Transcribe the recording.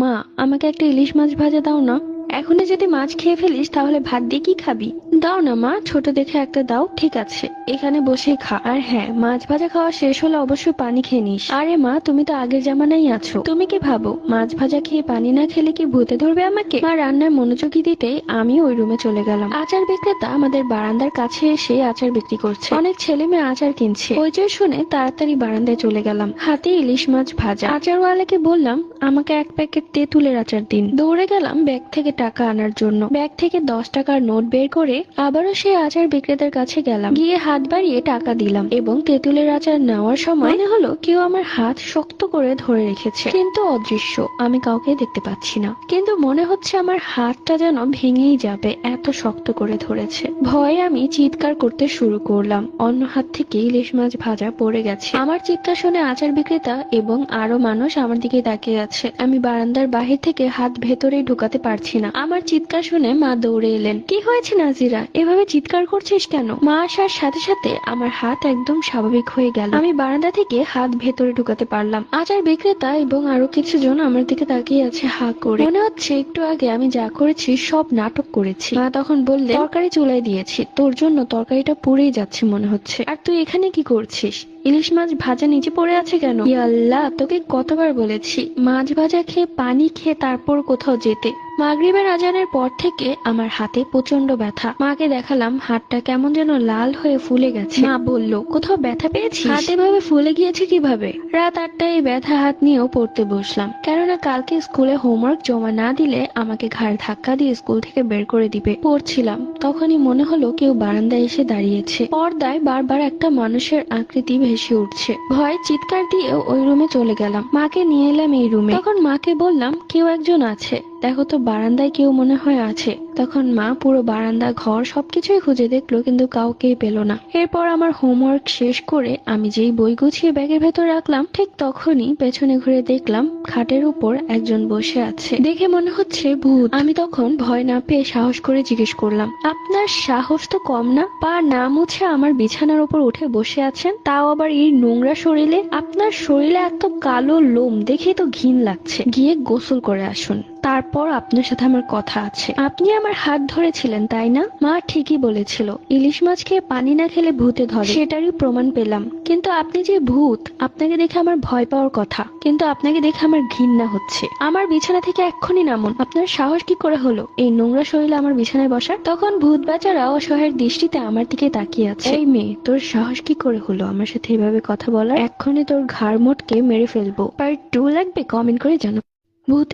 মা, আমাকে একটা ইলিশ মাছ ভাজা দাও না। এখনই যদি মাছ খেয়ে ফেলিস তাহলে ভাত দিয়ে কি খাবি? দাও না মা, ছোট দেখে একটা দাও। ঠিক আছে, এখানে বসেই খা। আর হ্যাঁ, মাছ ভাজা খাওয়া শেষ হলে অবশ্যই পানি খেয়ে নিস। আরে মা, তুমি তো আগের জামানাই আছো। তুমি কি ভাবো মাছ ভাজা খেয়ে পানি না খেলে কি ভূতে ধরবে আমাকে? মা রান্নার মনোযোগী দিতেই আমি ওই রুমে চলে গেলাম। আচার বিক্রেতা আমাদের বারান্দার কাছে এসে আচার বিক্রি করছে। অনেক ছেলে মেয়ে আচার কিনছে। হইচই শুনে তাড়াতাড়ি বারান্দায় চলে গেলাম। হাতে ইলিশ মাছ ভাজা। আচারওয়ালাকে বললাম আমাকে এক প্যাকেট তেঁতুলের আচার দিন। দৌড়ে গেলাম ব্যাগ থেকে টাকা আনার জন্য। ব্যাগ থেকে 10 টাকার নোট বের করে আবারও সেই আচার বিক্রেতার কাছে গেলাম। গিয়ে হাত বাড়িয়ে টাকা দিলাম এবং তেঁতুলের আচার নেওয়ার সময় মনে হলো কেউ আমার হাত শক্ত করে ধরে রেখেছে, কিন্তু অদৃশ্য। আমি কাউকে দেখতে পাচ্ছি না, কিন্তু মনে হচ্ছে আমার হাতটা যেন ভেঙেই যাবে, এত শক্ত করে ধরেছে। ভয়ে আমি চিৎকার করতে শুরু করলাম। অন্য হাত থেকে ইলিশ মাছ ভাজা পড়ে গেছে। আমার চিৎকার শুনে আচার বিক্রেতা এবং আরো মানুষ আমার দিকে তাকিয়ে আছে। আমি বারান্দার বাহির থেকে হাত ভেতরে ঢুকাতে পারছি না। আমার চিৎকার শুনে মা দৌড়ে এলেন। কি হয়েছে নাজিরা, এভাবে চিৎকার করছিস কেন? মা আসার সাথে সাথে আমার হাত একদম স্বাভাবিক হয়ে গেল। আমি বারান্দা থেকে হাত ভেতরে ঢুকাতে পারলাম। আচার বিক্রেতা এবং আরো কিছু জন আমার দিকে তাকিয়ে আছে হা করে। মনে হচ্ছে একটু আগে আমি যা করেছি সব নাটক করেছি। মা তখন বললে, তরকারি চুলাই দিয়েছি, তোর জন্য তরকারিটা পুড়েই যাচ্ছে মনে হচ্ছে। আর তুই এখানে কি করছিস? ইলিশ মাছ ভাজা নিচে পড়ে আছে কেন? ইয়া আল্লাহ, তোকে কতবার বলেছি মাছ ভাজা খেয়ে পানি খেয়ে তারপর কোথাও যেতে। মাগরিবের আজানের পর থেকে আমার হাতে প্রচন্ড ব্যথা। মাকে দেখালাম, হাতটা কেমন যেন লাল হয়ে ফুলে গেছে। মা বলল, কোথাও ব্যথা পেয়েছিস? হাত এভাবে ফুলে গিয়েছে কিভাবে? রাত 8টায় ব্যথা হাত নিয়েও পড়তে বসলাম, কেননা কালকে স্কুলে হোমওয়ার্ক জমা না দিলে আমাকে ঘাড় ধাক্কা দিয়ে স্কুল থেকে বের করে দিবে। পড়ছিলাম, তখনই মনে হলো কেউ বারান্দায় এসে দাঁড়িয়েছে। পর্দায় বারবার একটা মানুষের আকৃতি ভেসে উঠছে। ভয় চিৎকার দিয়েও ওই রুমে চলে গেলাম। মাকে নিয়ে এলাম এই রুমে। তখন মাকে বললাম, কেউ একজন আছে, দেখো তো বারান্দায় কেউ মনে হয় আছে। তখন মা পুরো বারান্দা ঘর সবকিছুই খুঁজে দেখলো, কিন্তু কাউকেই পেল না। এরপর আমার হোমওয়ার্ক শেষ করে আমি যেই বই গুছিয়ে ব্যাগের ভেতর রাখলাম, ঠিক তখনই পেছনে ঘুরে দেখলাম খাটের উপর একজন বসে আছে। দেখে মনে হচ্ছে ভূত। আমি তখন ভয় না পেয়ে সাহস করে জিজ্ঞেস করলাম, আপনার সাহস তো কম না? পা না মুছে আমার বিছানার উপর উঠে বসে আছেন, তাও আবার এই নোংরা শরীরে। আপনার শরীরে এত কালো লোম দেখে তো ঘিন লাগছে। গিয়ে গোসল করে আসুন, তারপর আপনার সাথে আমার কথা আছে। আপনি আমার হাত ধরেছিলেন তাই না? মা ঠিকই বলেছিল, ইলিশ মাছ খেয়ে পানি না খেলে ভূতে ধরে, সেটারই প্রমাণ পেলাম। কিন্তু আপনি যে ভূত, আপনাকে দেখে আমার ভয় পাওয়ার কথা, কিন্তু আপনাকে দেখে আমার ঘৃণা হচ্ছে। আমার বিছানা থেকে এক্ষুনি নামুন। আপনার সাহস কি করে হলো এই নোংরা শরীরে আমার বিছানায় বসার? তখন ভূত বেচারা অসহায়ের দৃষ্টিতে আমার দিকে তাকিয়ে আছে। এই মেয়ে, তোর সাহস কি করে হলো আমার সাথে এভাবে কথা বলার? এক্ষুনি তোর ঘাড় মোটকে মেরে ফেলবো। পার্ট 2 লাগবে? কমেন্ট করে জানাও। ভূত